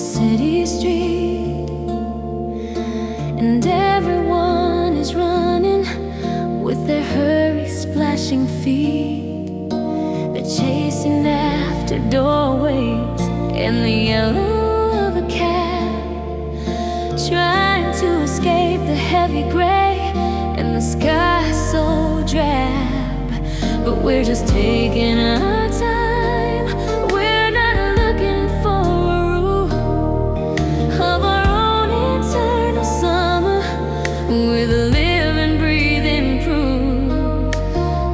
city street, and everyone is running with their hurry splashing feet. They're chasing after doorways in the yellow of a cab, trying to escape the heavy gray and the sky so drab. But we're just taking our time. We're not looking for a rule of our own eternal summer with a living, breathing proof.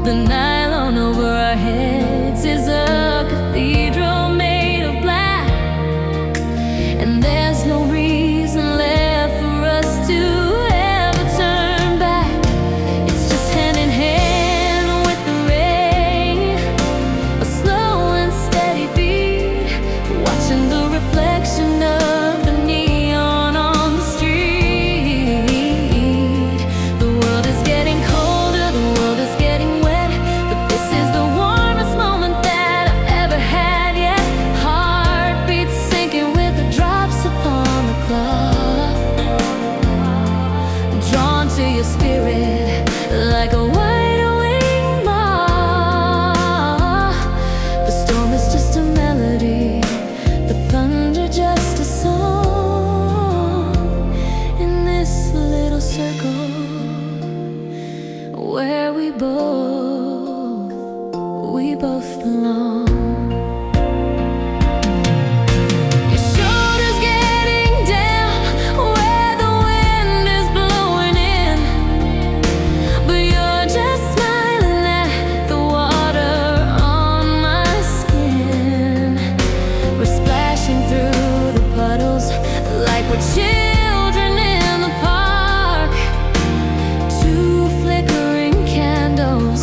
The nylon over our heads is a cathedral made of black, and there's no reason left for us to ever turn back. It's just hand in hand with the rain, a slow and steady beat, watching the reflection of the neon on the street. The world is getting colder, the world is getting wet, but this is the warmest moment that I've ever had yet. Heartbeats sinking with the drops upon the cloth, drawn to your spirit like a wide-awake moth. The storm is just a melody, the thunder just a song. In this little circle where we both belong. Your shoulders getting down where the wind is blowing in, but you're just smiling at the water on my skin. We're splashing through the puddles like we're children in the park, two flickering candles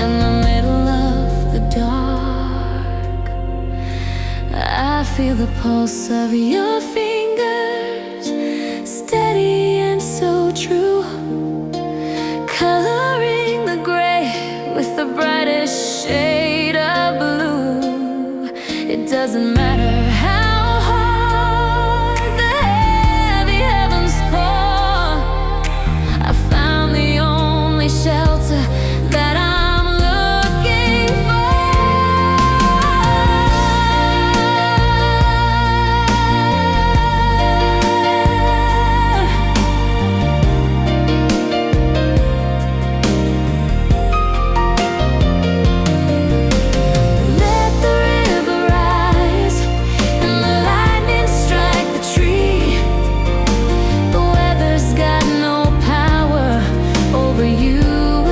in the middle of the dark. I feel the pulse of your fingers, steady and so true, coloring the gray with the brightest shade of blue. It doesn't matter how hard the heavy heavens pour, I found the only shelter that I'm looking for. Let the river rise and the lightning strike the tree. The weather's got no power over you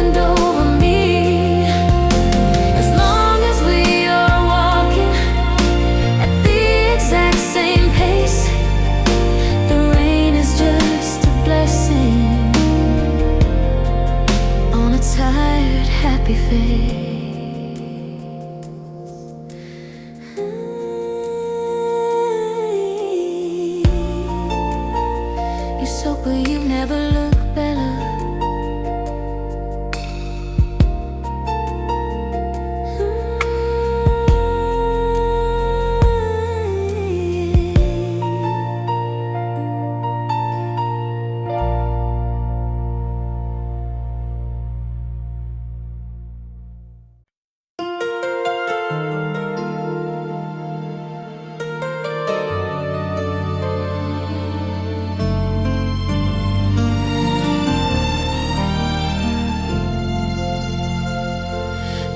and over me. As long as we are walking at the exact same pace, the rain is just a blessing on a tired, happy face. You soak, but you never look better.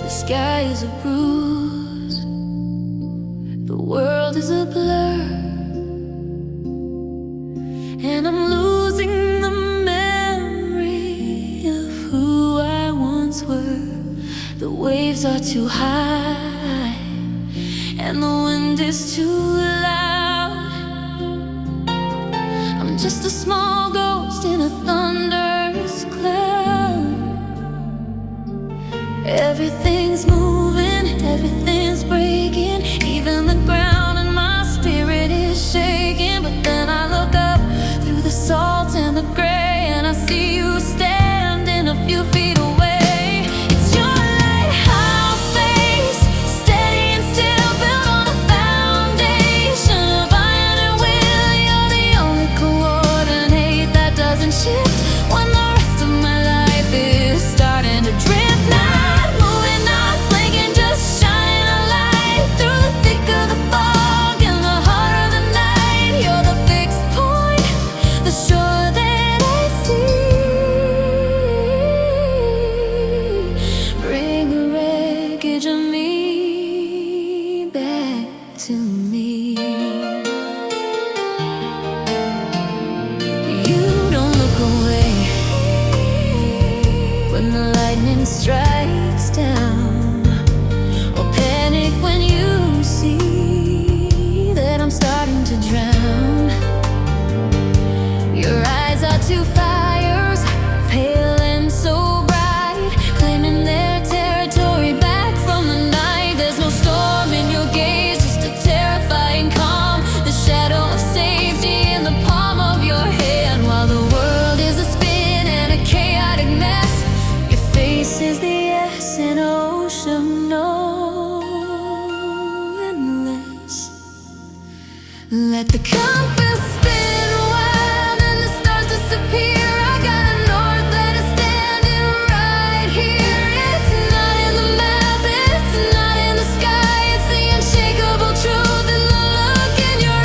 The sky is a bruise, the world is a blur, and I'm losing the memory of who I once were. The waves are too high and the wind is too loud. I'm just a small ghost in a thunderous cloud. Everything's moving, everything's breaking, even the ground and my spirit is shaking. But then I look up through the salt and the gray, and I see you standing a few feet away. It's your lighthouse face, steady and still, built on a foundation of iron and wind. to me. You don't look away when the lightning strikes down, or panic when you see that I'm starting to drown. Your eyes are two fires, pale and so bright, claiming their territory back from the night. There's no storm in your gaze, just a terrifying calm, the shadow of safety in the palm of your hand. While the world is a spin and a chaotic mess, your face is the yes in an ocean no endless. Let the compass spin wild and the stars disappear. I got a north that is standing right here. It's not in the map, it's not in the sky, it's the unshakable truth in the look in your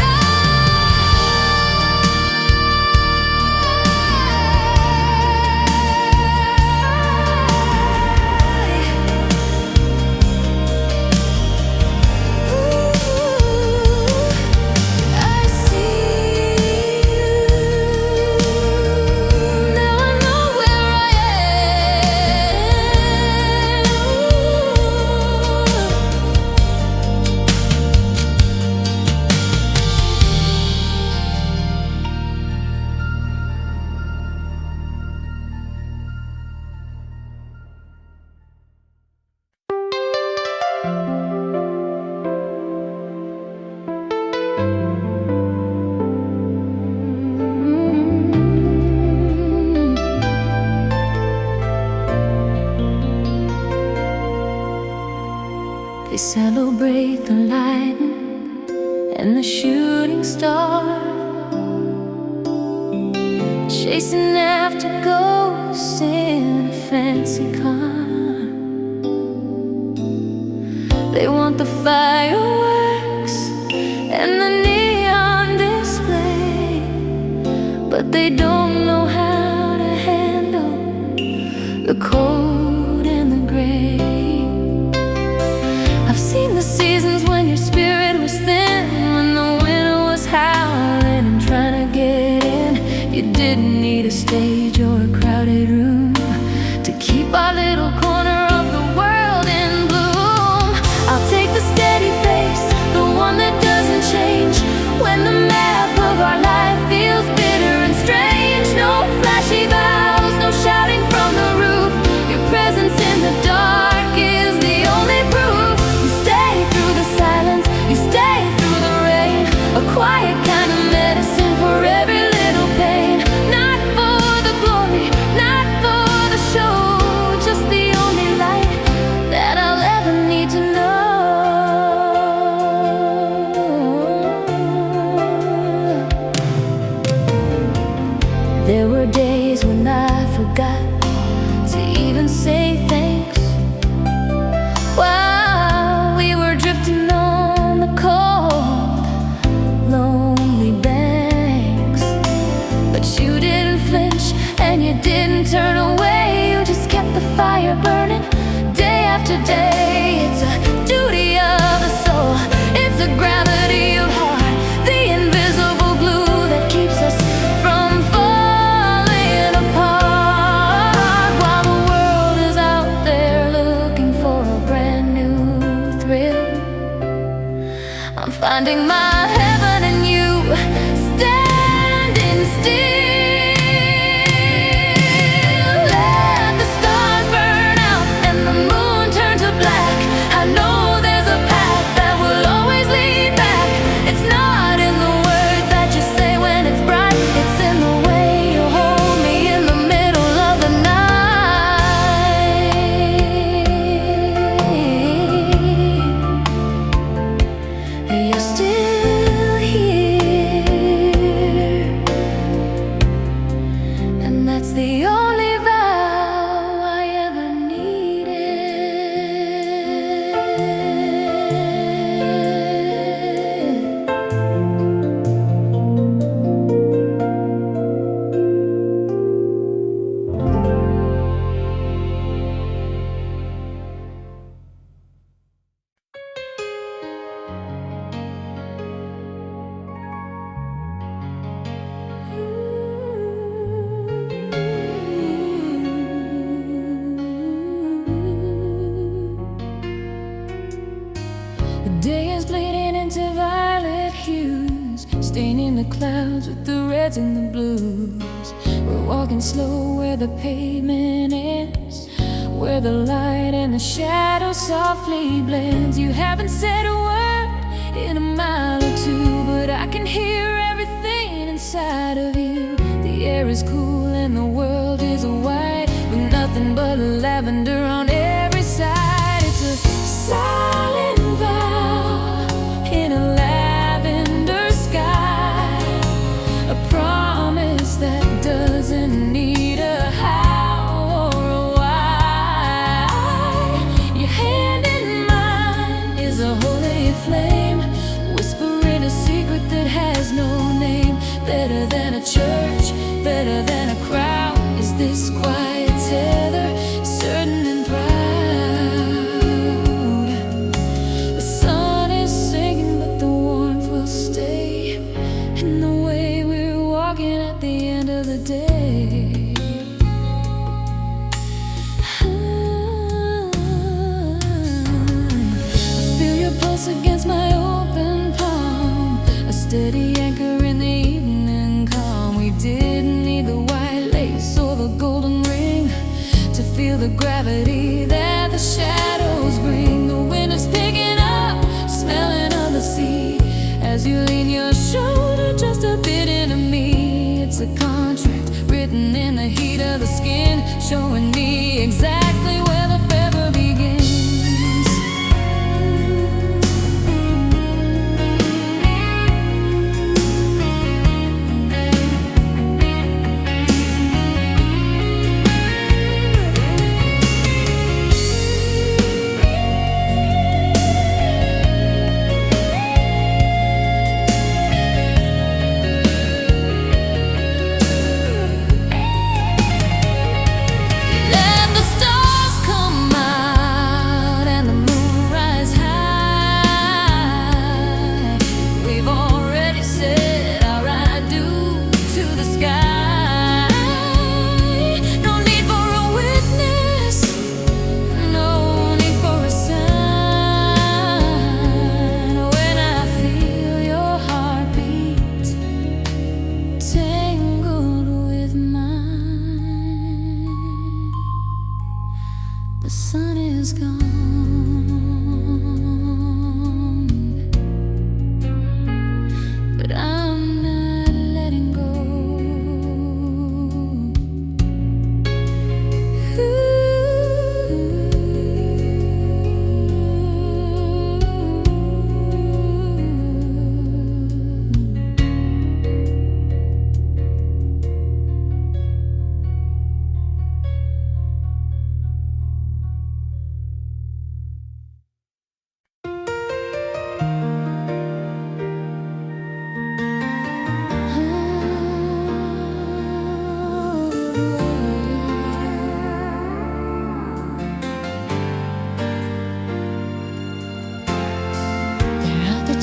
I see you. Now I know where I They celebrate the lightning and the shooting star, chasing after ghosts in a fancy car. They want the fireworks and the neon display, but they don't know how to handle the cold and the gray. I've seen the seasons when your spirit was thin, when the wind was howling and trying to get in. You didn't need a stage or a crowded room to keep our little corner of the world in bloom. I'll take the steady face, the one that doesn't change, when the map of our life feels bitter and strange. No flashy vows, no shouting from the roof. Your presence in the dark is the only proof. You stay through the silence, you stay through the rain, a quiet kind of medicine for every little pain. Not for the glory, not for the show, just the only light that I'll ever need to know. There were days when I forgot to even say thanks, while we were drifting on the cold, lonely banks. But you didn't flinch and you didn't turn away, you just kept the fire burning day after day. It's a duty of the soul, it's a gravity of heart, the invisible glue that keeps us from falling apart. While the world is out there looking for a brand new thrill, I'm finding my heaven in you, standing still. Let the stars burn out and the moon turn to black. I know there's a path that will always lead back. It's not in the words that you say when it's bright, it's in the way you hold me in the middle of the night. You're still here. day is bleeding into violet hues, staining the clouds with the reds and the blues. We're walking slow where the pavement ends, where the light and the shadow softly blends. You haven't said a word in a mile or two, but I can hear everything inside of you. The air is cool and the world is white, with nothing but lavender on every side. It's a silent vow in a lavender sky, a promise that doesn't need a how or a why. Your hand in mine is a holy flame, whispering a secret that has no name. Better than a church, better than a crowd, is this quiet tether, certain and proud. The sun is sinking, but the warmth will stay in the way we're walking at the end of the day. I feel your pulse against my open palm, a steady anchor in the evening calm. We didn't need the white lace or the golden ring to feel the gravity that the shadows bring. The wind is picking up, smelling of the sea, as you lean your shoulder just a bit into me. It's a contract written in the heat of the skin, showing me exactly where the fever begins. The sun is gone, but I'm not letting go.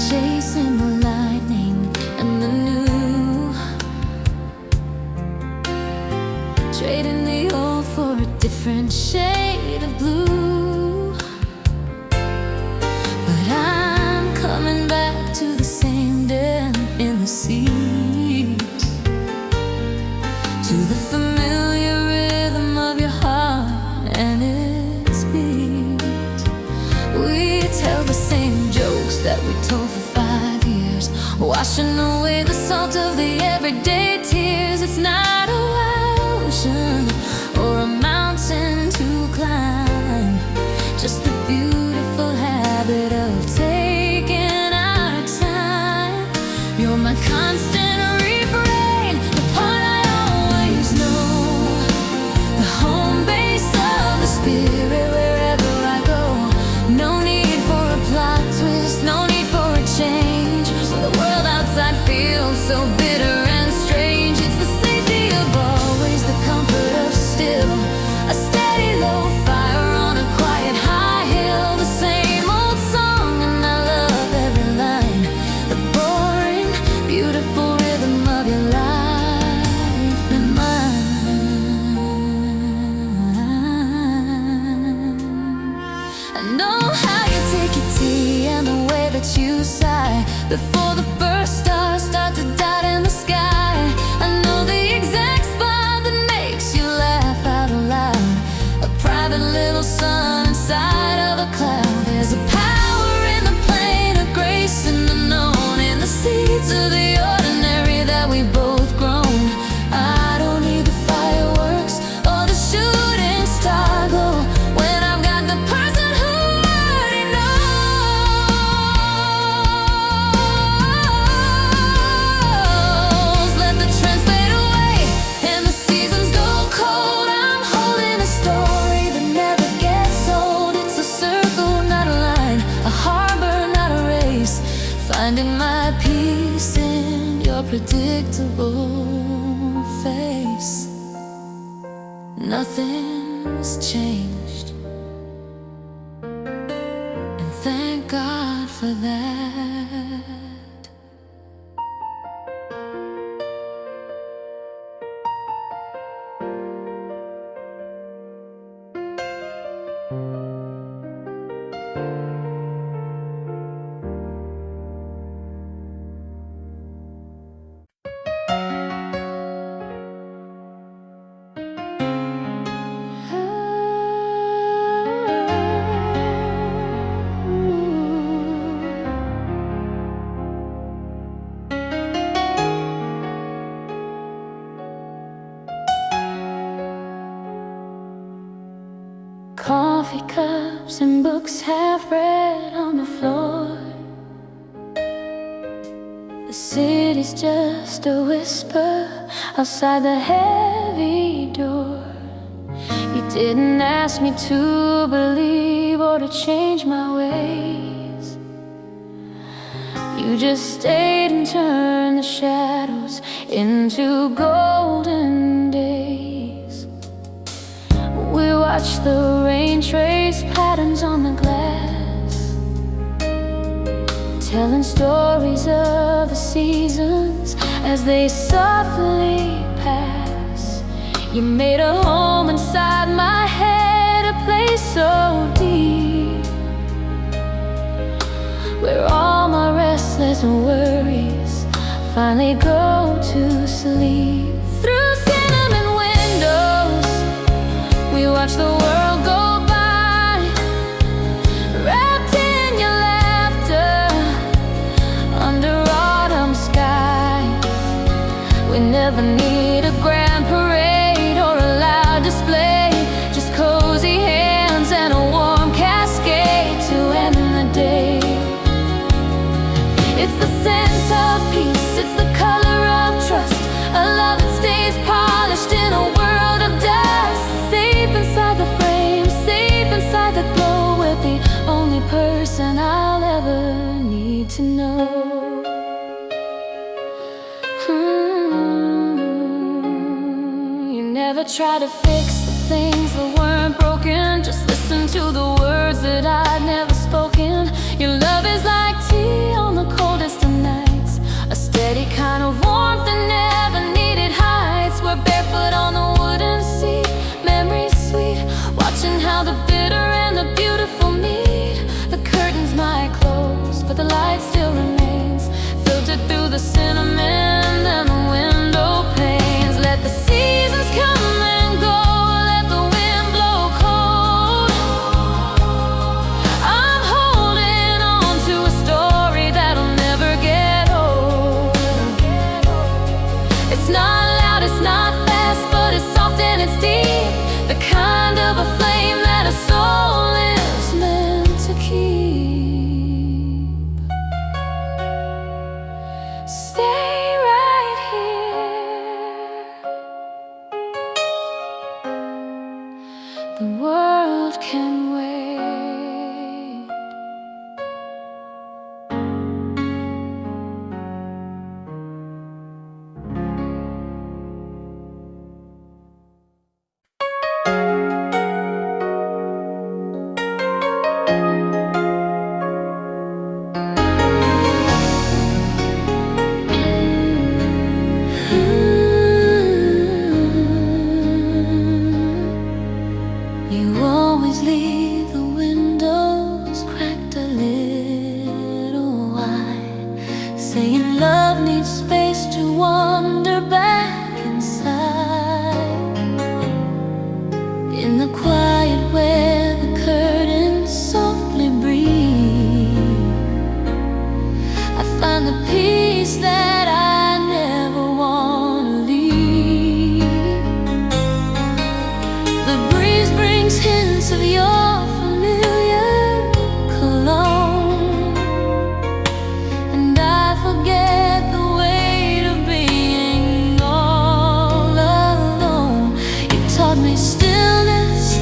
Chasing the lightning and the new, trading the old for a different shade of blue. But I'm coming back to the same den in the seat, to the familiar rhythm of your heart and its beat. We tell the same jokes that we told for 5 years, washing away the salt of the everyday tears. It's not a wild ocean or a mountain to climb, just the beautiful habit of taking our time. You're my constant refrain, the part I always know, the home base of the spirit wherever I go. No need for a plot twist, no need for a change, when the world outside feels so bitter and strange. It's the safety of always, the comfort of still, a steady low fire on a quiet high hill. The same old song and I love every line, the boring, beautiful rhythm of your life and mine. I know how you take your tea and the way that before the first stars start to dot in the sky. I know the exact spot that makes you laugh out loud, a private little sun inside of a cloud. There's a power in the plane of grace and the known, in the seeds of the ordinary that we've both grown. I don't need the fireworks or the shooting star glow when I've got the person who already knows. Let the trends fade away and the seasons go cold. I'm holding a story that never gets old. It's a circle, not a line, a harbor, not a race, finding my peace in your predictable face. Nothing's changed, and thank God for that. Coffee cups and books have read on the floor. The city's just a whisper outside the heavy door. You didn't ask me to believe or to change my ways. You just stayed and turned the shadows into golden days. We watched the rain trace patterns on the glass, telling stories of the seasons as they softly pass. You made a home inside my head, a place so deep, where all my restless worries finally go to sleep. Through cinnamon windows, we watch the world go by, wrapped in your laughter under autumn skies. We never need a grand parade or a loud display, just cozy hands and a warm cascade to end the day. It's the scent of peace, it's the color of trust, a love that stays polished in a world of dust. Safe inside the frame, safe inside the glow, with the only person I'll ever need to know. You never try to fix the things that weren't broken, just listen to the words that I'd never spoken. Your love is like tea on the coldest of nights, a steady kind of warmth that never needed heights. We're barefoot on the wooden seat, memories sweet, watching how the bitter and the beautiful meet. The curtains might close, but the light still remains, filtered through the cinnamon and the window panes. Let the seasons come and go, let the wind blow cold. I'm holding on to a story that'll never get old. It's not loud, it's not fast, but it's soft and it's deep, the kind of a flame that a soul is meant to keep. Stay right here, the world can wait. You always leave the windows cracked a little wide, saying love needs space to wander back inside. In the quiet where the curtains softly breathe, I find the peace that I never want to leave. The breeze brings hints of your familiar cologne, and I forget the weight of being all alone. You taught me stillness,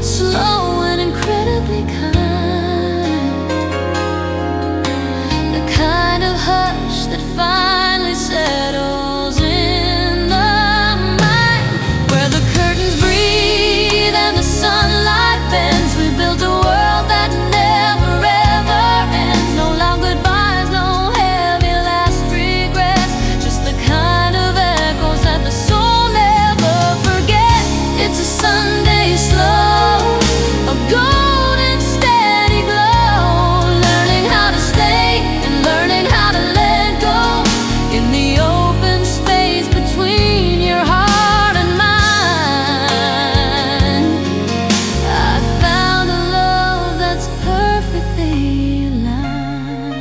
slow and incredibly kind, the kind of hush that finally settles in the mind, where the curtains breathe and the sunlight bends. We built a world that never ever ends. No loud goodbyes, no heavy last regrets, just the kind of echoes that the soul never forgets. It's a Sunday slow, a golden steady glow, learning how to stay and learning how to let go in the open space between your heart and mine. I found a love that's perfectly aligned.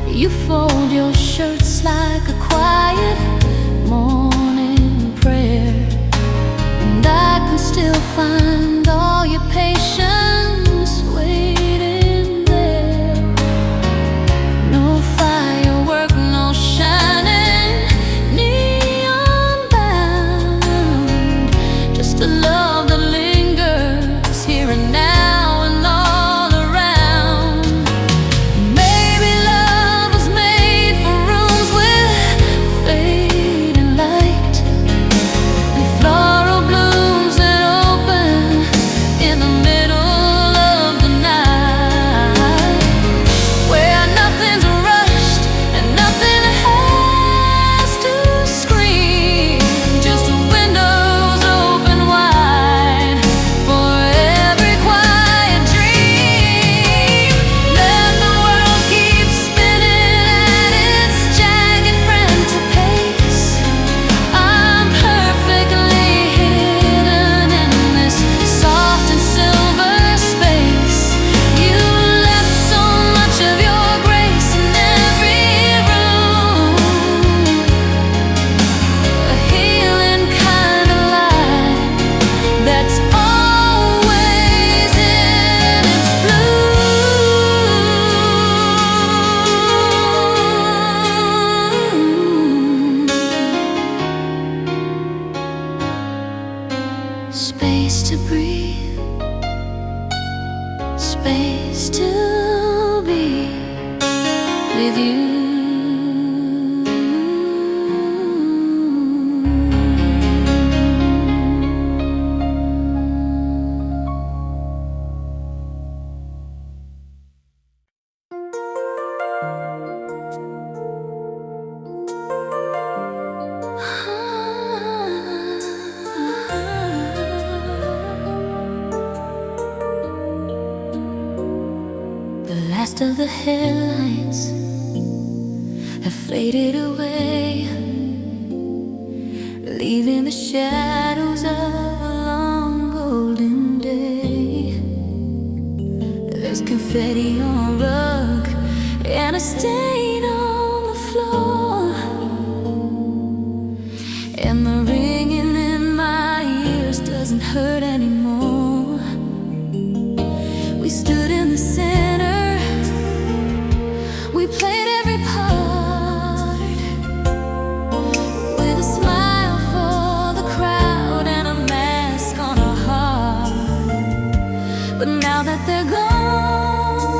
You fold your shirts like a quiet morning prayer, and I can still find all your patience waiting there. No firework, no shining neon bound, just a love that lingers here and now and all around. Maybe love was made for rooms with fading light and floral blooms that open in the middle of the night, where nothing's rushed and nothing has to scream, just windows open wide for every quiet dream. Let the world keep spinning at its jagged frantic pace. I'm perfectly hidden in this soft and silver space. You left so much of your grace in every room, a healing kind of light that's always in its bloom. Space to breathe, space to be with you. The last of the headlights have faded away, leaving the shadows of a long golden day. There's confetti on a rug and a stain on the floor, and the ringing in my ears doesn't hurt anymore. We stood in the center, we played every part, with a smile for the crowd and a mask on our heart. But now that they're gone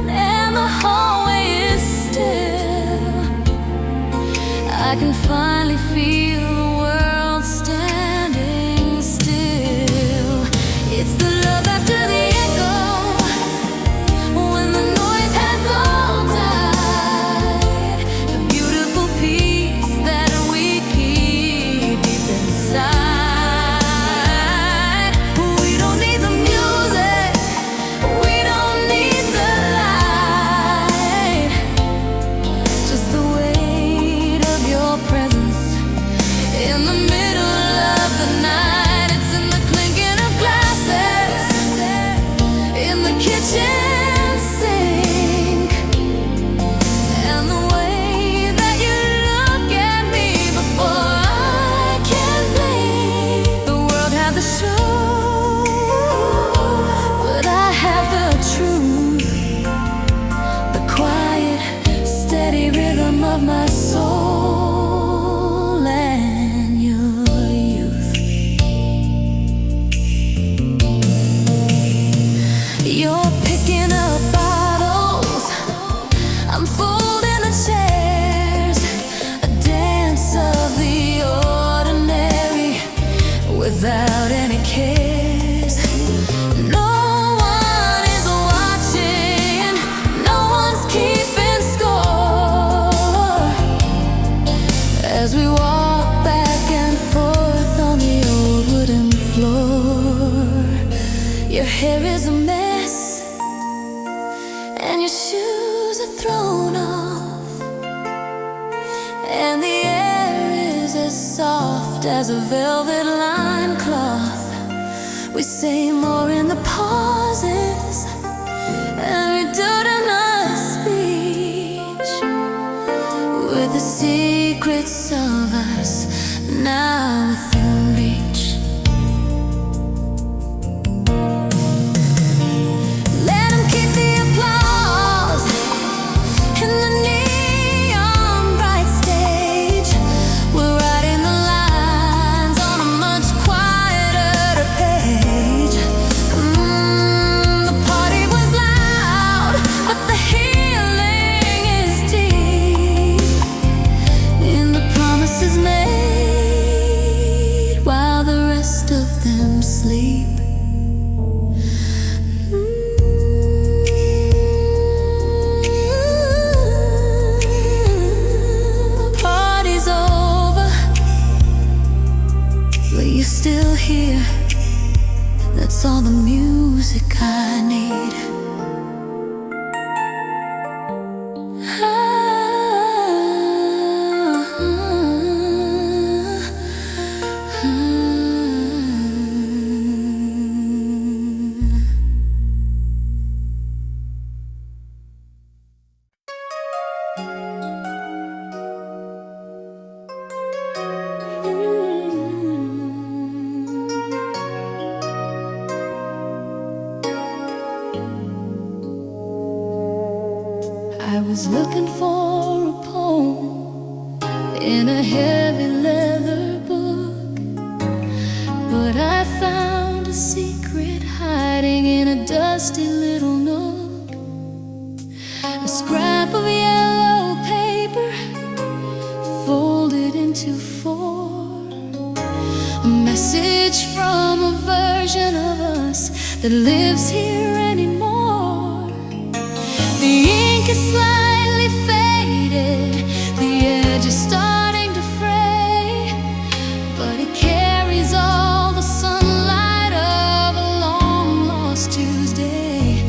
and the hallway is still, I can finally feel the world standing still. It's the love after the echo, when the noise has all died, the beautiful peace that we keep deep inside. We don't need the music Your hair is a mess, and your shoes are thrown off, and the air is as soft as a velvet lined cloth. We say more in the pauses than we do in a speech, with the secrets of us now within reach. Let them keep the applause in the neon bright stage. We're writing the lines on a much quieter page. The party was loud, but the healing is deep in the promises made while the rest of them sleep. The party's over, but you're still here. That's all the music I need. I was looking for a poem in a heavy leather book, but I found a secret hiding in a dusty little nook. A scrap of yellow paper folded into four, a message from a version of us that lives here anymore. The ink is slightly faded, the edge is starting to fray, but it carries all the sunlight of a long lost Tuesday.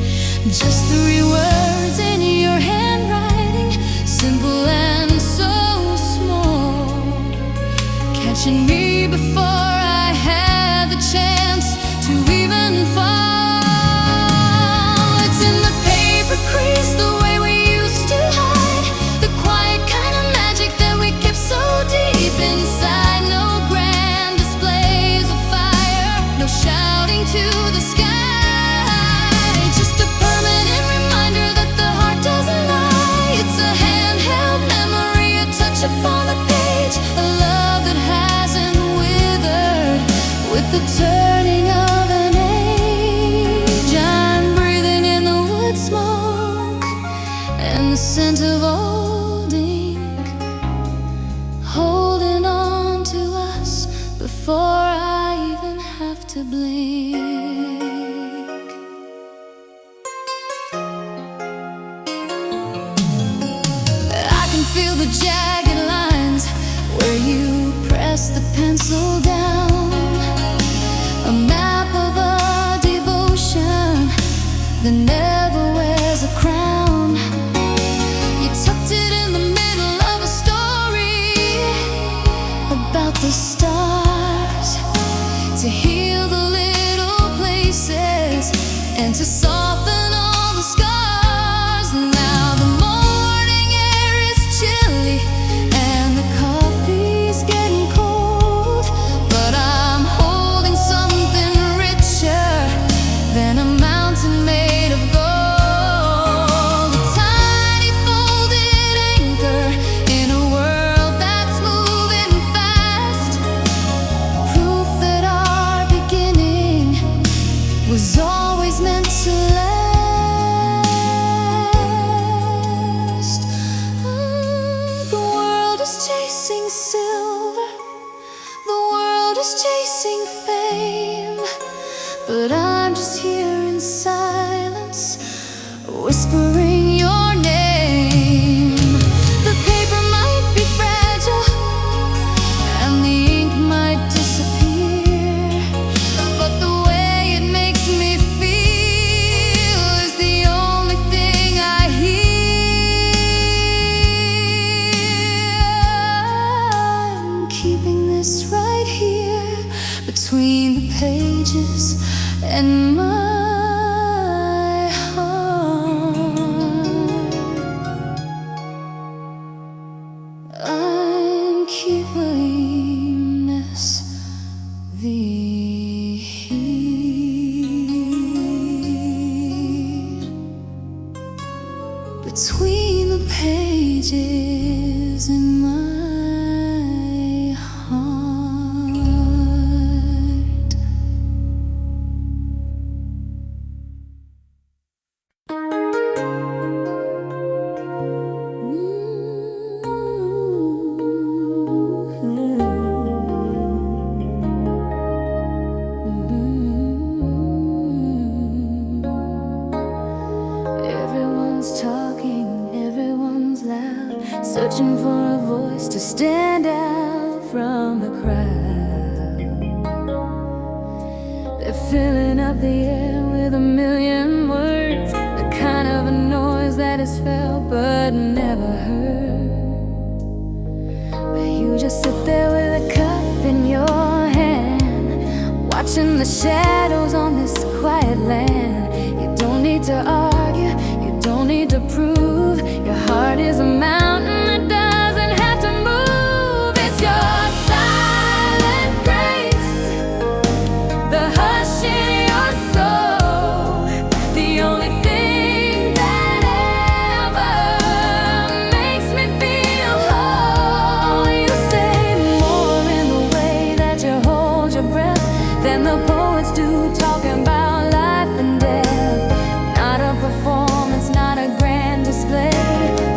Just 3 words in your handwriting, simple and so small, catching me before I had the chance to even fall. It's in the paper crease, the way we used to hide, the quiet kind of magic that we kept so deep inside. No grand displays of fire, no shouting to the sky, just a permanent reminder that the heart doesn't lie. It's a handheld memory, a touch upon the page, a love that hasn't withered with the turning of an age. I'm breathing in the wood smoke and the scent of old ink, holding on to us before I even have to blink. I can feel the jagged lines where you press the pencil down, a map of a devotion that never wears a crown. You tucked it in the middle of a story about the stars, to heal the little places and to soften all the scars. Now the morning air is chilly and the coffee's getting cold, but I'm holding something richer than a mountain made of gold. A tiny folded anchor in a world that's moving fast, proof that our beginning was always meant to last. The world is chasing silver, the world is chasing fame, but I'm just here in silence, whispering your name. The paper might be fragile and the ink might disappear, but the way it makes me in my heart. I'm keeping this between the pages in my heart. Everyone's talking, everyone's loud, searching for a voice to stand out from the crowd. They're filling up the air with a million words, the kind of a noise that is felt but never heard. But you just sit there with a cup in your hand, watching the shadows on this quiet land. You don't need to argue, you don't need to prove. Your heart is a mountain that doesn't have to move. It's your silent grace, the hush in your soul, the only thing that ever makes me feel whole. You say more in the way that you hold your breath than the poets do, talking about life and death. Not a performance, not a grand display,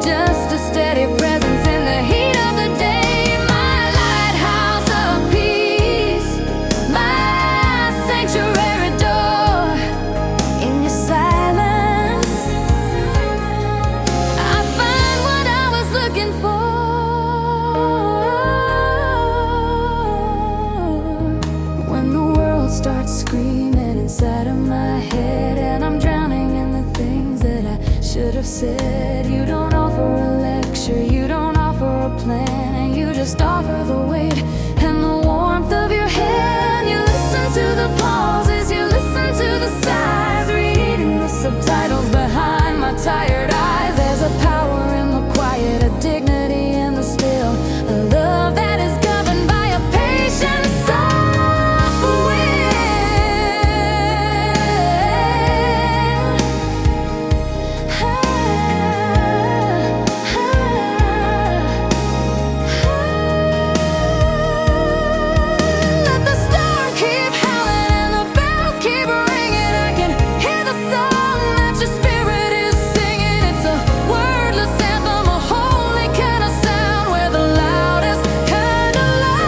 just a steady presence in the heat of the day. My lighthouse of peace, my sanctuary door. In your silence, I find what I was looking for. When the world starts screaming inside of my head, and I'm drowning in the things that I should have said, you don't offer a lecture, you don't offer a plan, and you just offer the weight and the warmth of your hand. You listen to the pauses, you listen to the sighs, reading the subtitles behind my tired eyes. There's a power in the quiet, a dignity in the still, a love that is governed by a patient soft Let the storm keep howling and the bells keep ringing. I can hear the song that your spirit is singing. It's a wordless anthem, a holy kind of sound, where the loudest kind of love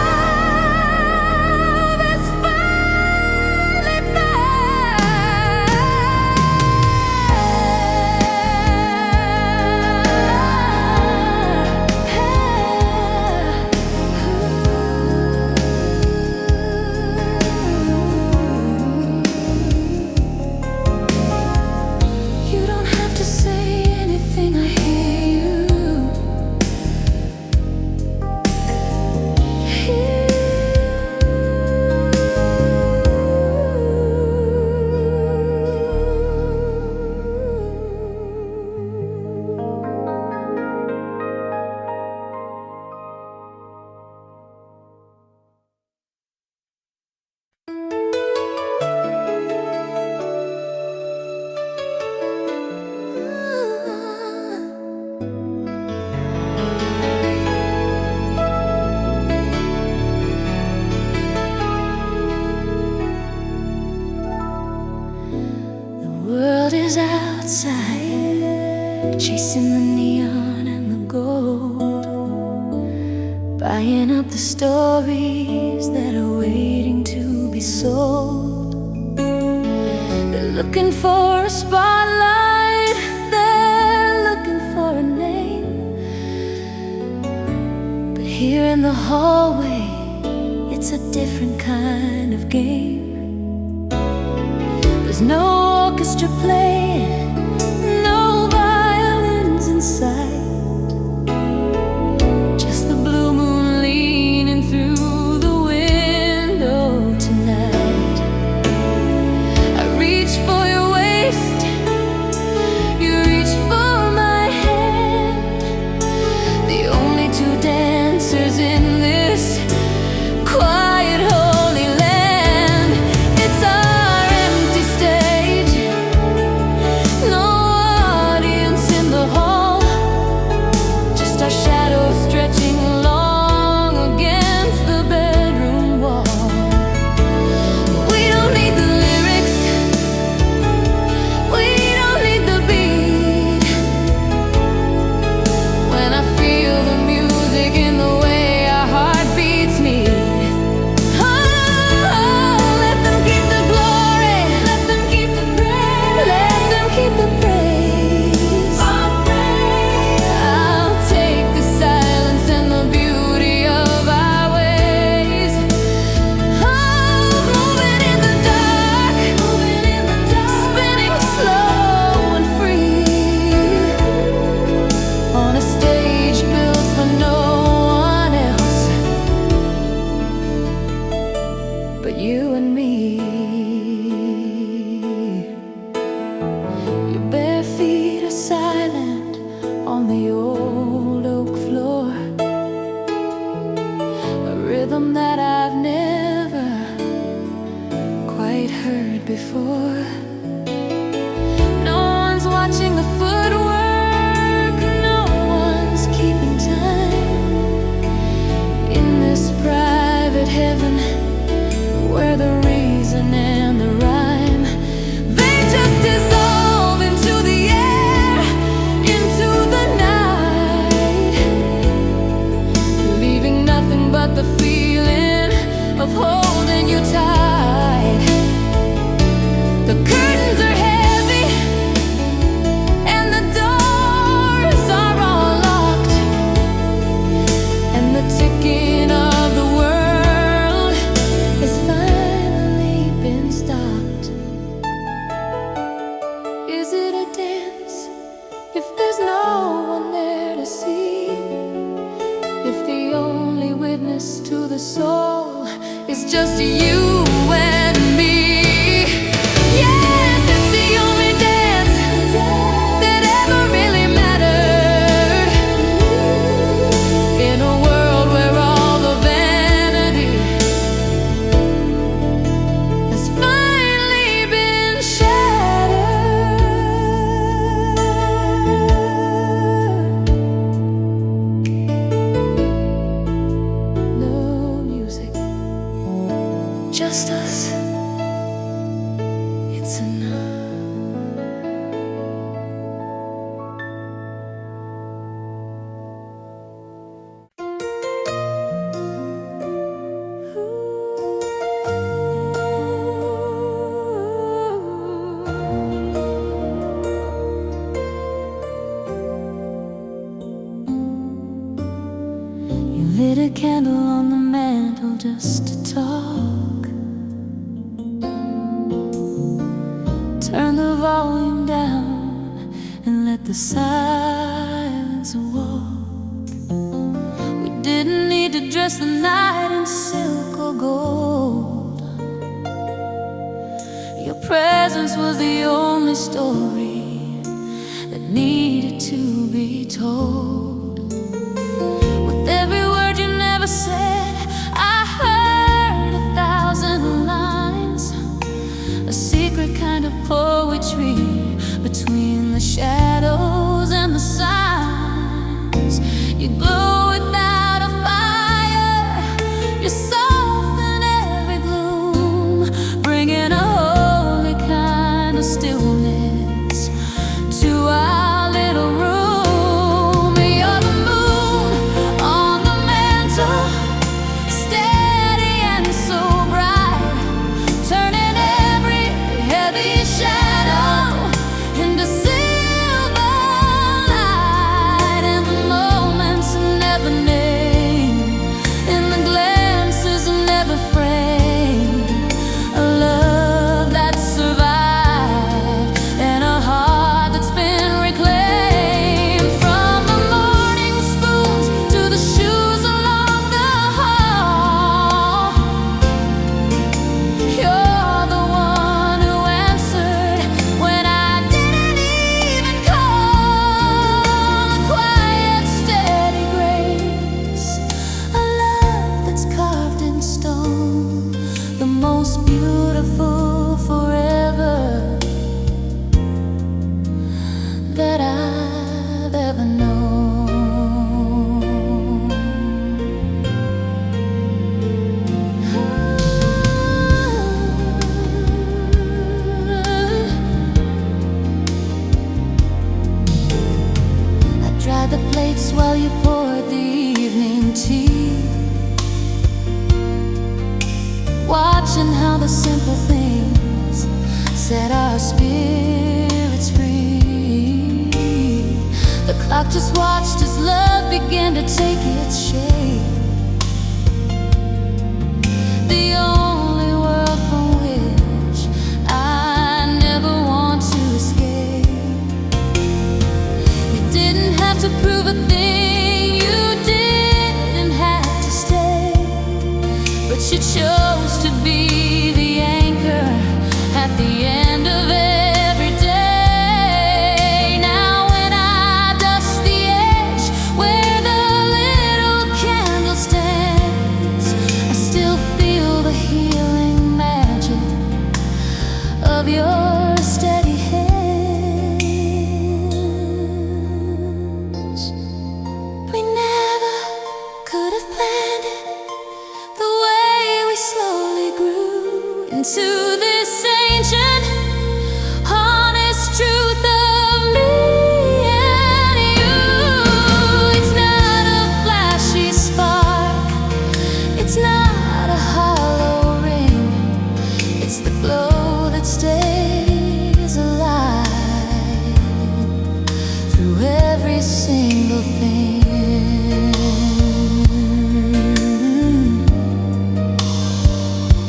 is finally You don't have to say anything, I hear you. The world is outside, chasing the neon and the gold, buying up the stories that are waiting to be sold. They're looking for a spotlight, they're looking for a name. But here in the hallway, it's a different kind of game. There's no orchestra playing, no violins in sight, just the blue moon leaning through the window tonight. I just you and me. Yes, it's the only dance that ever really mattered, in a world where all the vanity has finally been shattered. No music, just us. It's enough. You lit a candle on the mantle just to talk. Turn the volume down and let the silence walk. We didn't need to dress the night in silk or gold. Your presence was the only story that needed to be told. With every word you never said, I heard 1,000 lines, a secret kind of poetry between the shadows and the signs. You glow without a fire, you're soft in every gloom, bringing a holy kind of stillness to our little room. You're the moon on the mantle, steady and so bright, turning every heavy shadow into silver light. In the moments never named, in the glances never framed, a love that survived and a heart that's been reclaimed. From the morning spoons to the shoes along the hall, you're the one who answered when I didn't even call. A quiet, steady grace, a love that's carved in stone, the most beautiful forever that I've ever known. I dried the plates while you poured the evening tea, watching how the simple things set our spirits free. The clock just watched as love began to take its shape, the only world from which I never want to escape. You didn't have to prove a thing, you didn't have to stay, but you chose to be the anchor at the end of every day. Now when I dust the edge where the little candle stands, I still feel the healing magic of your steady hands. We never could have planned it, the way we slowly grew into this ancient, honest truth of me and you. It's not a flashy spark, it's not a hollow ring, it's the glow that stays alive through every single thing.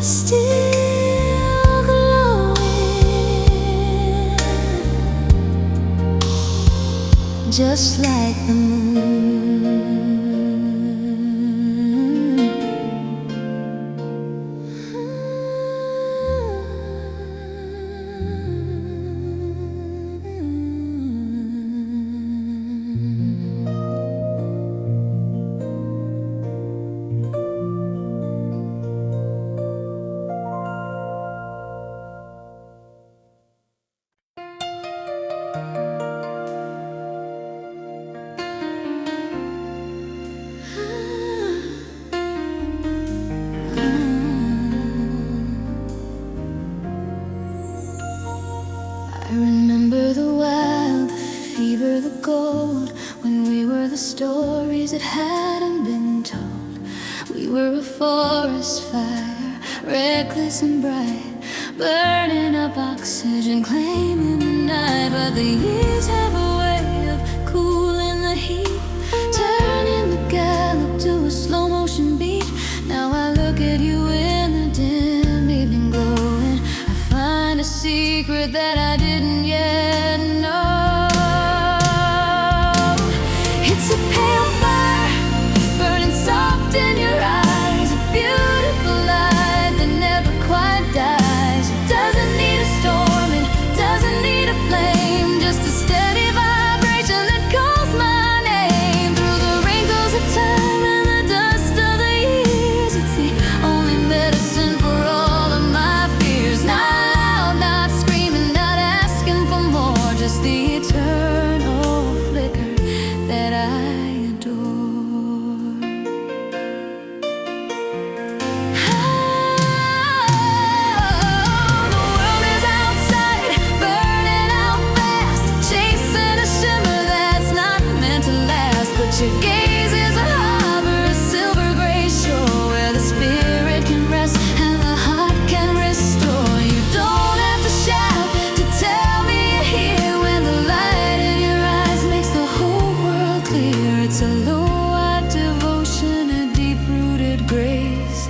Still glowing, just like the moon. I remember the wild, the fever, the gold, when we were the stories that hadn't been told. We were a forest fire, reckless and bright, burning up oxygen, claiming the night. But the years have a way of cooling the heat, turning the gallop to a slow motion beat. Now I look at you in the dim evening glow, and I find a secret that I didn't yet know. It's a pale fire burning soft in your eyes, a beautiful light that never quite dies. It doesn't need a storm, it doesn't need a flame, just a steady vibration that calls my name. Through the wrinkles of time and the dust of the years, it's the only medicine for all of my fears. Not loud, not screaming, not asking for more, just the eternal flicker that I adore. The world is outside, burning out fast, chasing a shimmer that's not meant to last. But your gaze is a harbor, a silver gray shore, where the spirit can rest and the heart can restore. You don't have to shout to tell me you're here, when the light in your eyes makes the whole world clear. It's a low-wide devotion, a deep-rooted grace,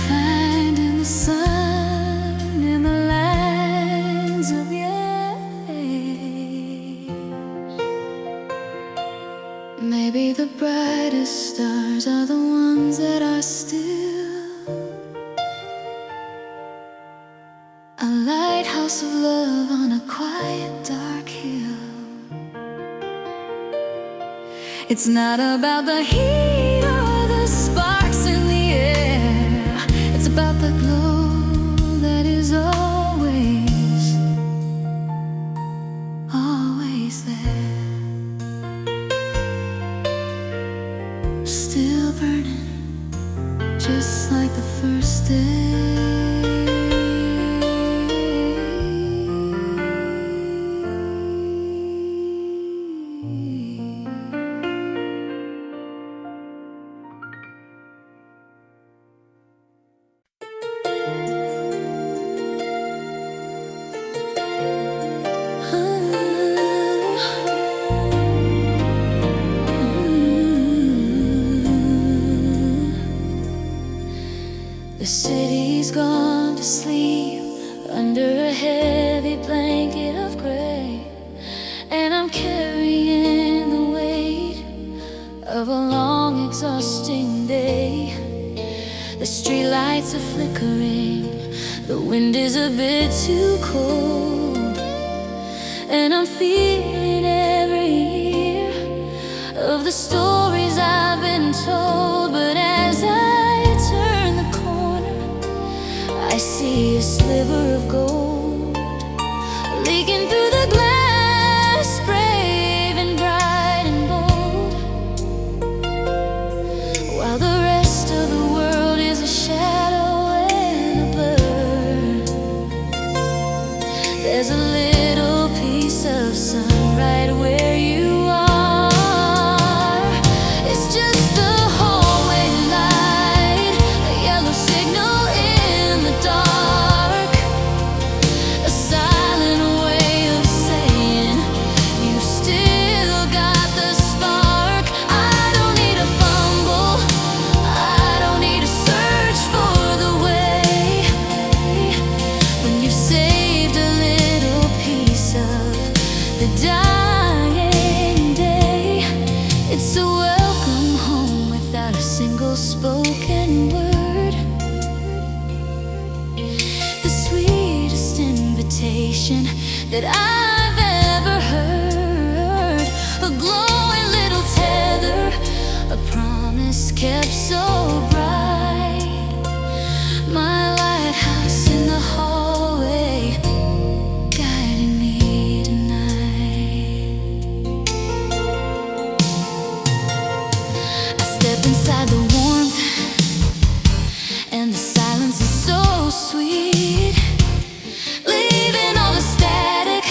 find in the sun, in the lines of years. Maybe the brightest stars are the ones that are still, a lighthouse of love on a quiet, dark hill. It's not about the heat or the sparks in the air, it's about the glow that is always, always there. Still burning, just like the first day. The city's gone to sleep under a heavy blanket of gray, and I'm carrying the weight of a long, exhausting day. The streetlights are flickering, the wind is a bit too cold, and I'm feeling every year of the stories I've been told. But as I turn the corner, I see a sliver of gold leaking through the glass, brave and bright and bold, while the rest of the world is a shadow and a blur. There's a little piece of sun right where you are. It's just the hallway light, a yellow signal in the dark, a silent way of saying you still got the spark. I don't need a fumble, I don't need to search for the way. When you've saved a little piece of the dying day, it's a welcome home without a single spoken word, the sweetest invitation that I've ever heard. A glowing little tether, a promise kept so bright, my lighthouse in the hallway, guiding me tonight. I step inside the warmth, and the silence is so sweet, leaving all the static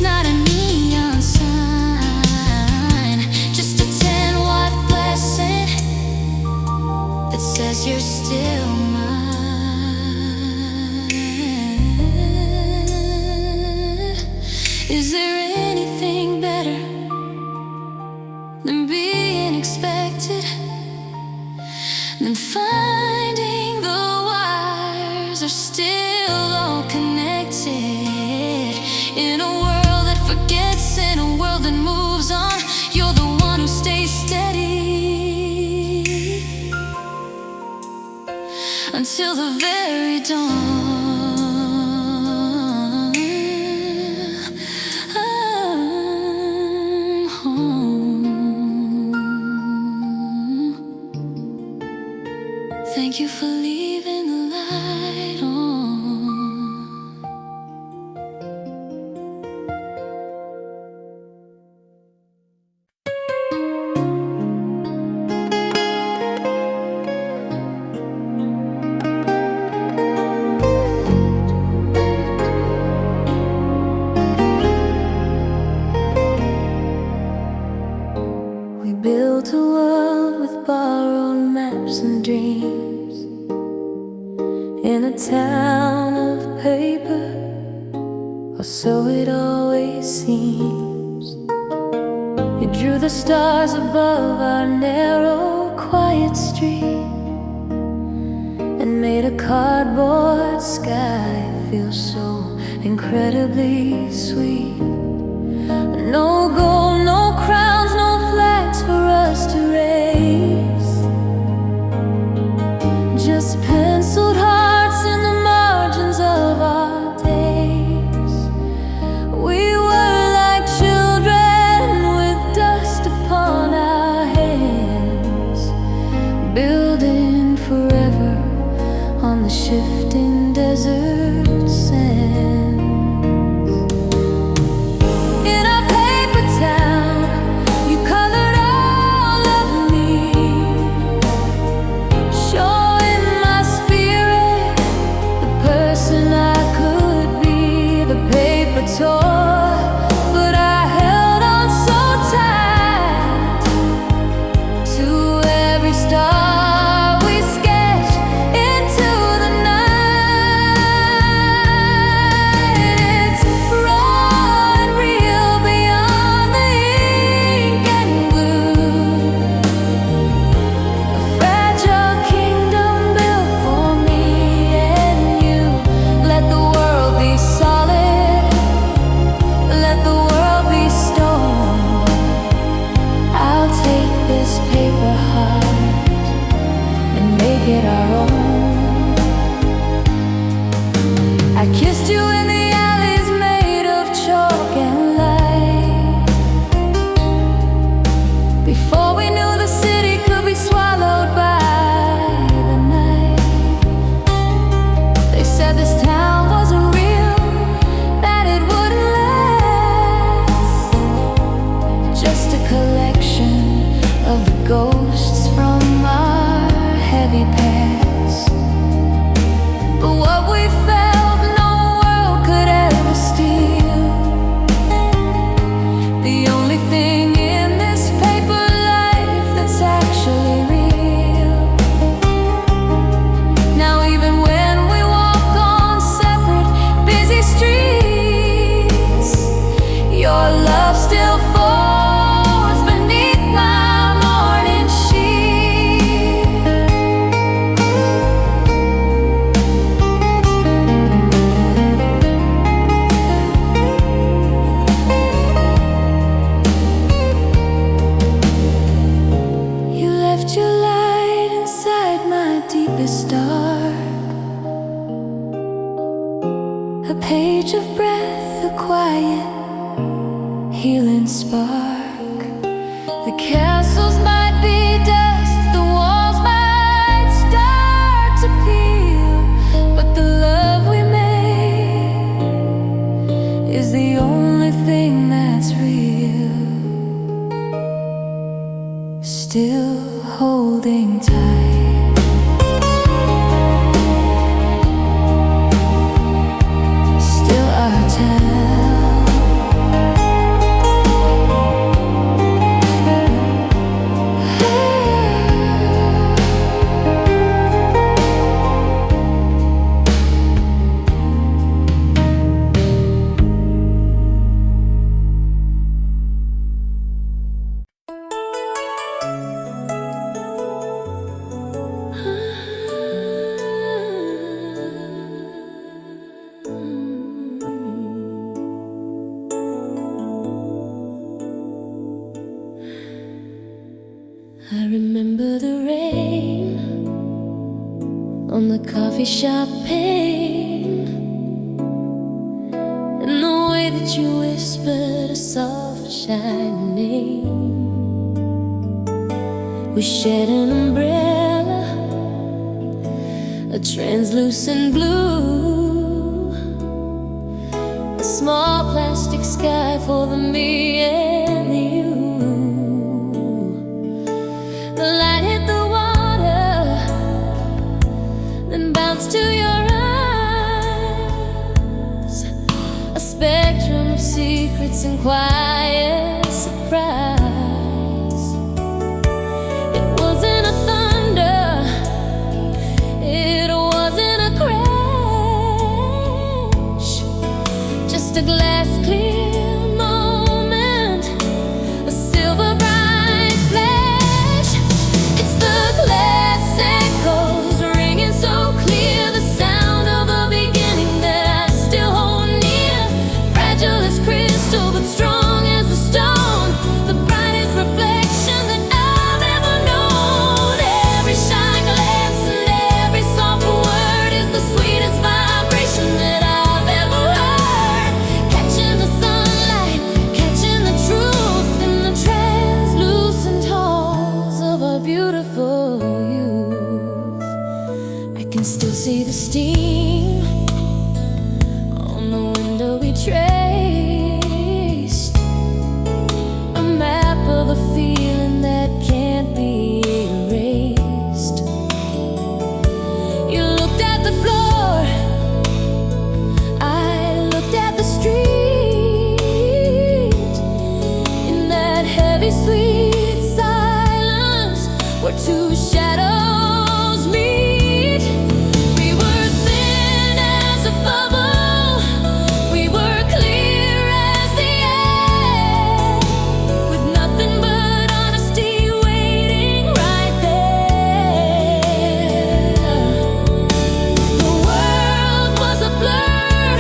It's not a neon sign, just a 10-watt blessing that says you're still mine. Is there anything better than being expected, than finding the wires are still all connected? In a world that forgets, in a world that moves on, you're the one who stays steady until the very dawn. I'm home. Thank you for leaving the light on. We built a world with borrowed maps and dreams in a town of paper, or so it always seems. You drew the stars above our narrow, quiet street and made a cardboard sky feel so incredibly sweet. No gold, no crowns, no flags for us to raise, just penciled hearts in the margins of our days. We were like children with dust upon our hands, building forever on the shifting desert sand. But I held on so tight to every star we sketched into the night. It's raw and real beyond the ink and glue, a fragile kingdom built for me and you. Let the world be solid, let the world be stone. I'll take this paper heart and make it our own. I kissed you in the alleys made of chalk and light, before we knew the city could be swallowed by the night. They said this town wasn't real, that it wouldn't last, just a collection of the ghosts from our heavy past. But what we felt, no world could ever steal. The only thing in this paper life that's actually real. Now even when we walk on separate busy streets, your love still falls beneath my morning sheet. You left your light inside my deepest dark, a page of breath, a quiet healing spark. The castles might be dust, the walls might start to peel, but the love we made is the only thing that's real. Still holding tight, still our town. coffee shop pain, and the way that you whispered a soft, shiny name. We shared an umbrella, a translucent blue, a small plastic sky for the me and the you. The light hit the water, then bounced to your eyes, a spectrum of secrets and quiet surprise. It wasn't a thunder, it wasn't a crash, just a glass clear moment, a silver bright flash. It's the glass echoes ringing so clear, the sound of a beginning that I still hold near, fragile as crystal but strong as the stone, the brightest reflection that I've ever known. Every shine glance and every soft word is the sweetest vibration that I've ever heard. Catching the sunlight, catching the truth in the translucent halls of a beautiful youth. I can still see the steam on the window we traced, a map of a feeling that can't be erased. You looked at the floor, I looked at the street, in that heavy sweet silence where two shadows meet. We were thin as a bubble, we were clear as the air, with nothing but honesty waiting right there. The world was a blur,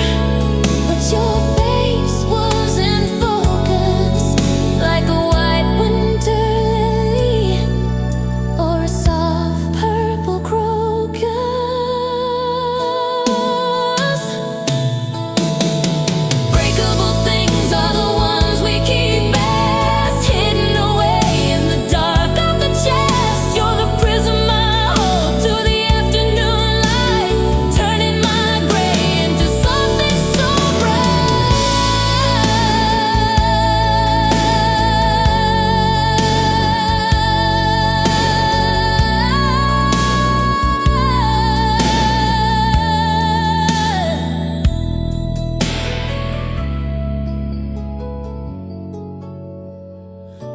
but your face was in focus, like a white winter lily or a soft purple crocus. Breakable things are the ones we keep best, hidden away in the dark of the chest. You're the prism I hold to the afternoon light, turning my gray into something so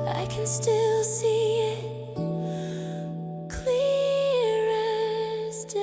I can still see it clear as day.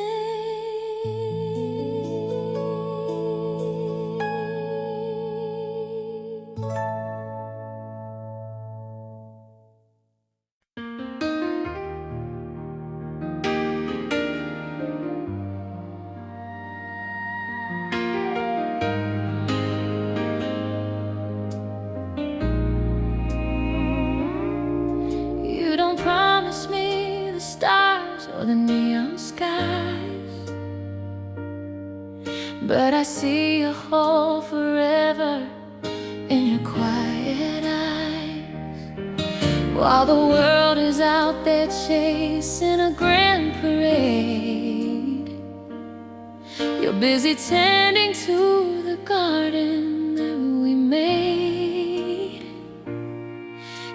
You don't promise me the stars or the neon skies, but I see a hole forever in your quiet eyes. While the world is out there chasing a grand parade, you're busy tending to the garden that we made.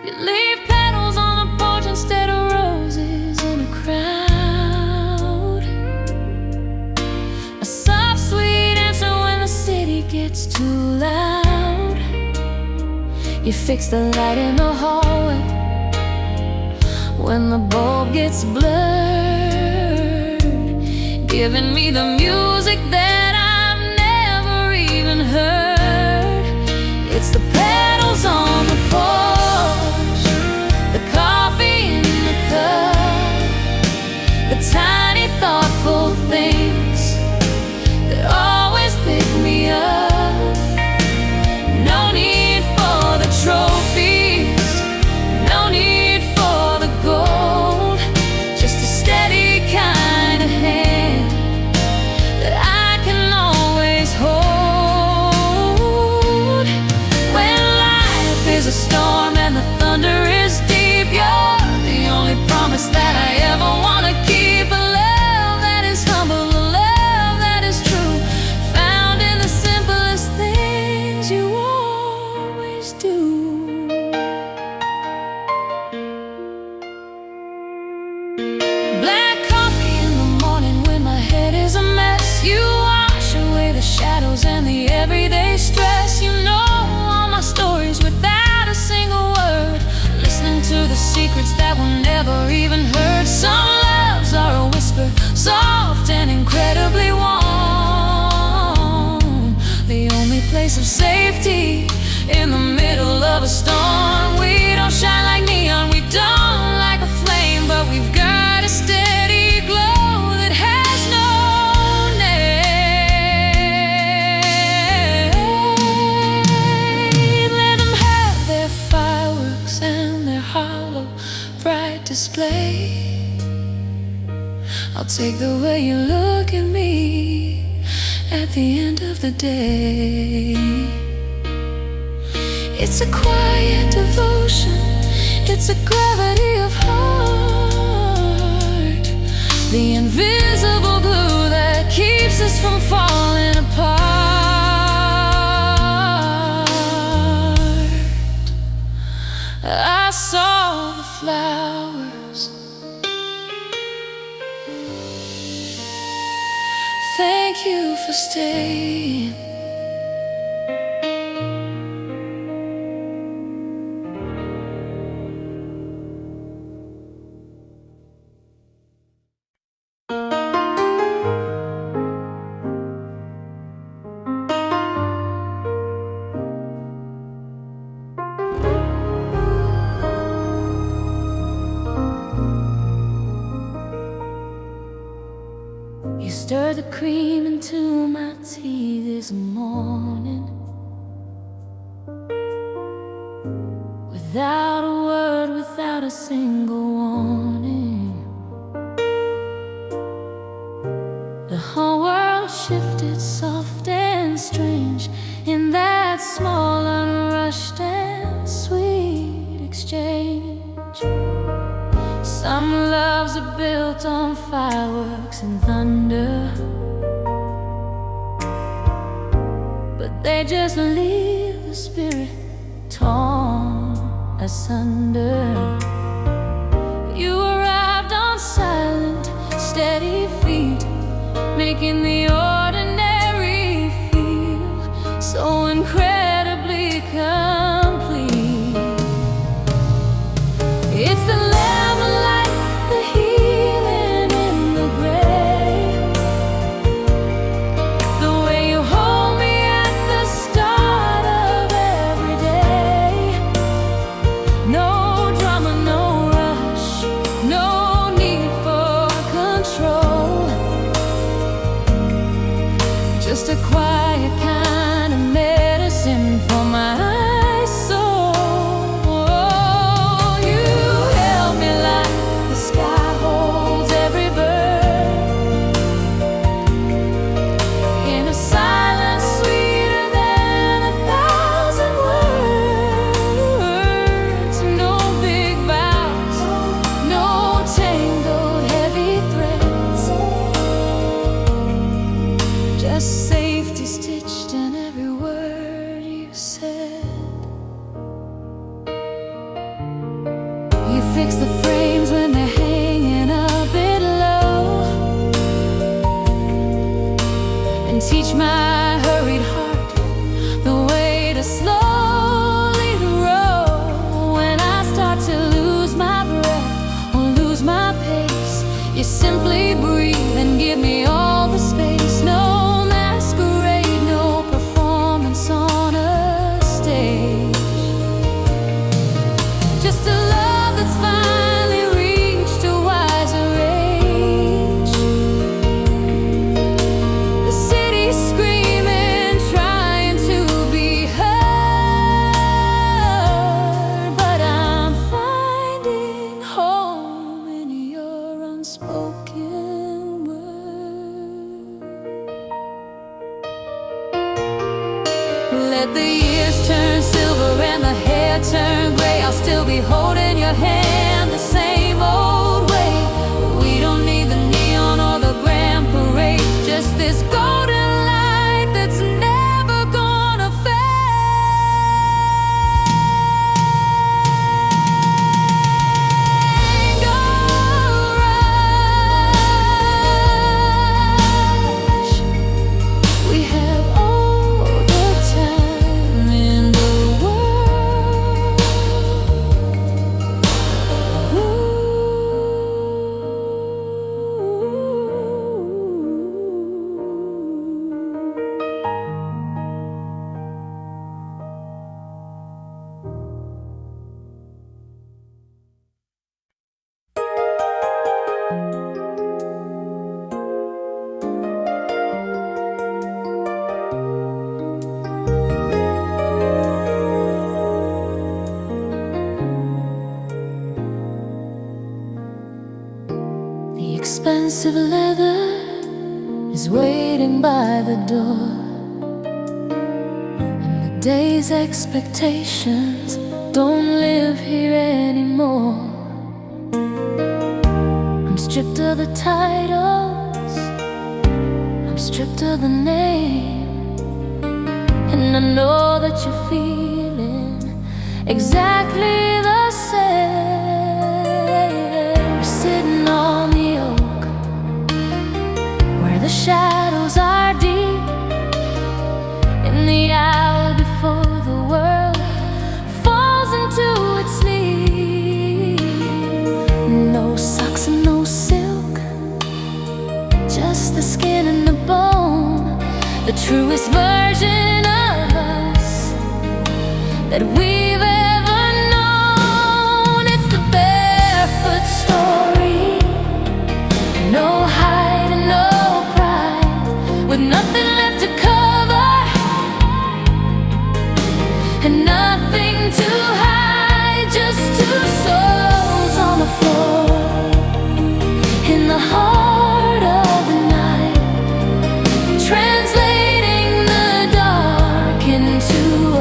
You leave petals on the porch instead of roses in a crowd, a soft, sweet answer when the city gets too loud. You fix the light in the hallway when the bulb gets blurred, giving me the music that I've never even heard. It's the petals on the porch, the coffee in the cup, the tiny thoughtful things that always pick me up. No need for the trophies, no need for the gold, just a steady kind of hand is a storm and the thunder is deep. You're the only promise that I ever wanna keep. A love that is humble, a love that is true, found in the simplest things you always do. Black coffee in the morning when my head is a mess. You wash away the shadows and the everyday stress. You know all my stories without a single word, listening to the secrets that were never even heard. Some loves are a whisper, soft and incredibly warm, the only place of safety in the middle of a storm. We don't shine like neon, we don't like a flame, but we've got a steady glow that has no name. Let them have their fireworks and their hollow, bright display. I'll take the way you look at me at the end of the day. It's a quiet devotion, it's a gravity of heart, the invisible glue that keeps us from falling apart. I saw the flowers, thank you for staying. You stirred the cream into my tea this morning, without a word, without a single warning. The whole world shifted soft and strange in that small, unrushed and sweet exchange. Some loves are built on fireworks and thunder, but they just leave the spirit torn asunder. You arrived on silent, steady feet, making the ordinary feel so incredibly complete. It's the lamb of light, the healing in the grave, the way you hold me at the start of every day. No drama, no rush, no need for control, just a quiet kind of medicine for my safety stitched in every word you said. You fix the frames when they're hanging a bit low, and teach my hurried heart the way to slowly roll. When I start to lose my breath or lose my pace, you simply breathe and give me all the space. No masquerade, no performance on a stage, just a love that's finally piece of leather is waiting by the door, and the day's expectations don't live here anymore. I'm stripped of the titles, I'm stripped of the name, and I know that you're feeling exactly the same. We're sitting on the oak where the shadows are deep, in the hour before the world falls into its sleep. No socks and no silk, just the skin and the bone, the truest version of us that we've ever known. It's the barefoot story, no hide and no pride, with nothing left to cover and nothing to hide, just two souls on the floor in the heart of the night, translating the dark into a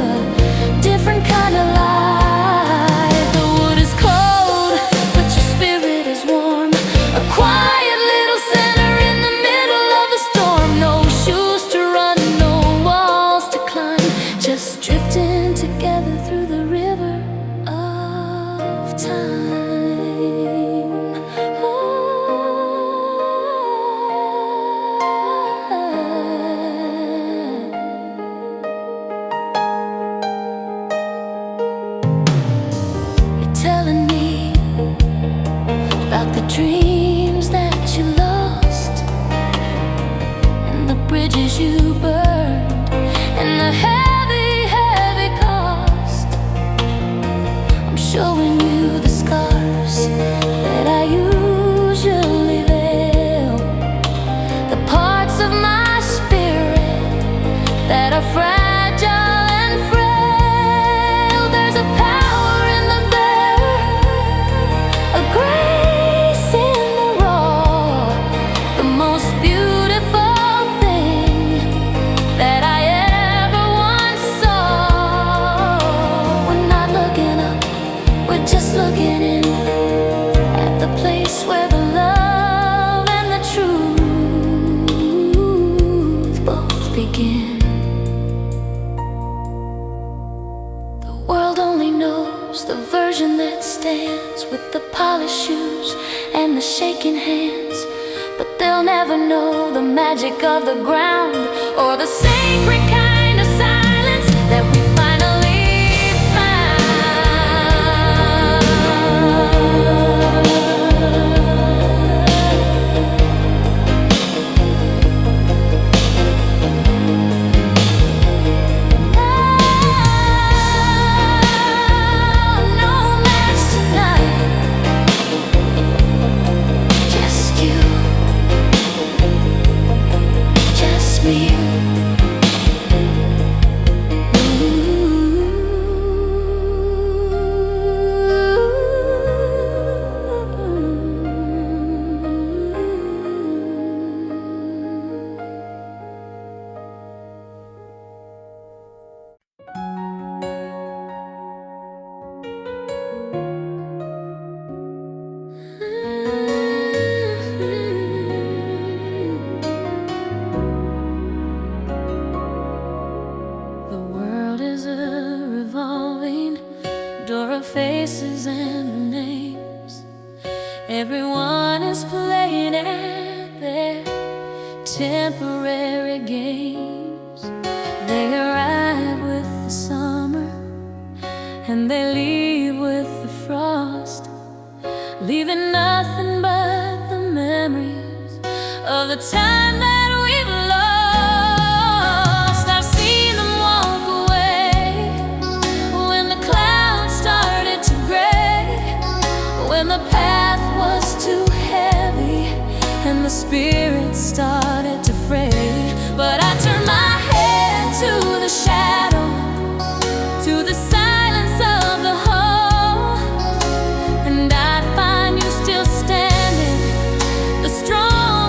different kind of life. The wood is cold, but your spirit is warm, a quiet little center in the middle of the storm. No shoes to run, no walls to climb, just drifting together through the river of time. You're telling me about the dreams that you lost, and the bridges you burned, and the heavy, heavy cost. I'm showing you the scars that I usually veil, the parts of my spirit that are fragile and frail. There's a power in the bare, a grace in the raw, the most beautiful thing that I ever once saw. We're not looking up, we're just looking in at the place where the love and the truth both begin. The world only knows the version that stands with the polished shoes and the shaking hands, but they'll never know the magic of the ground or the sacred kind of silence that we finally no match tonight, just you, just me. The world is a revolving door of faces and names. Everyone is playing at their temporary games. They arrive with the summer and they leave with the frost, leaving nothing but the memories of the time that we've lost. I've seen them walk away when the clouds started to gray, when the path was too heavy and the spirit started to fray. But I turned my head to the shadow, to the silence of the hall, and I'd find you still standing, the strong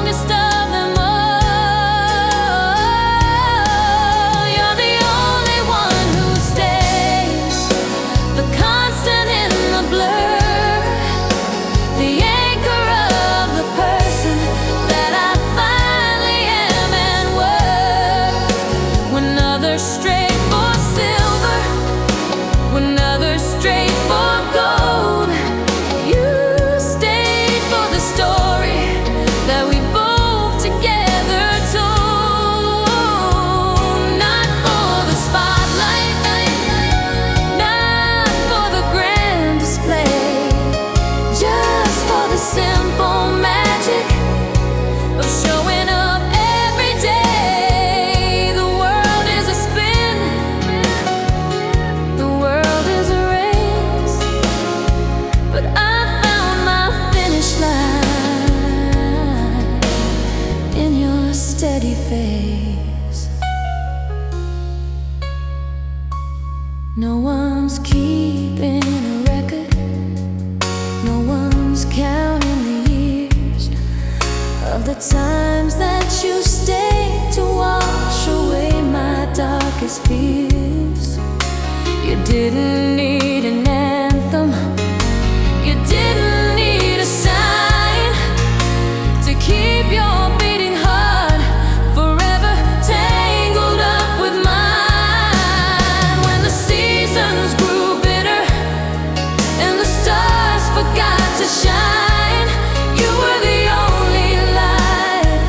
keeping a record. No one's counting the years of the times that you stayed to wash away my darkest fears. You didn't need an anthem, you didn't need a sign to keep your beating heart forever tangled up with mine. When the seasons grew bitter and the stars forgot to shine, you were the only light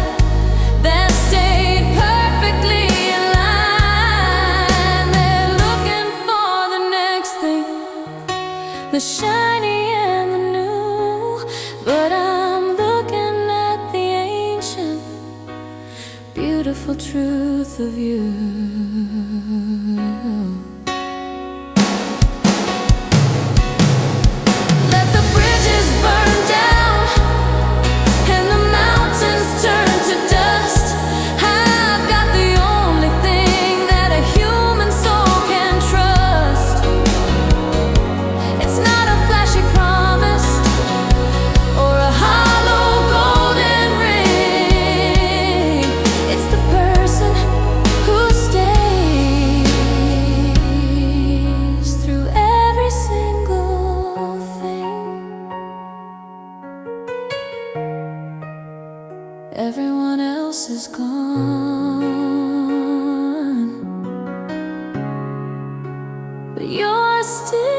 that stayed perfectly in line. They're looking for the next thing, the shiny and the new, but I'm looking at the ancient, beautiful truth of you. Let the bridges burn down and the mountains turn to dust. I've got the only thing that a human soul can trust. It's not a flashy promise or a hollow golden ring. It's the person who stays through every single thing. Everyone else is gone, but you're still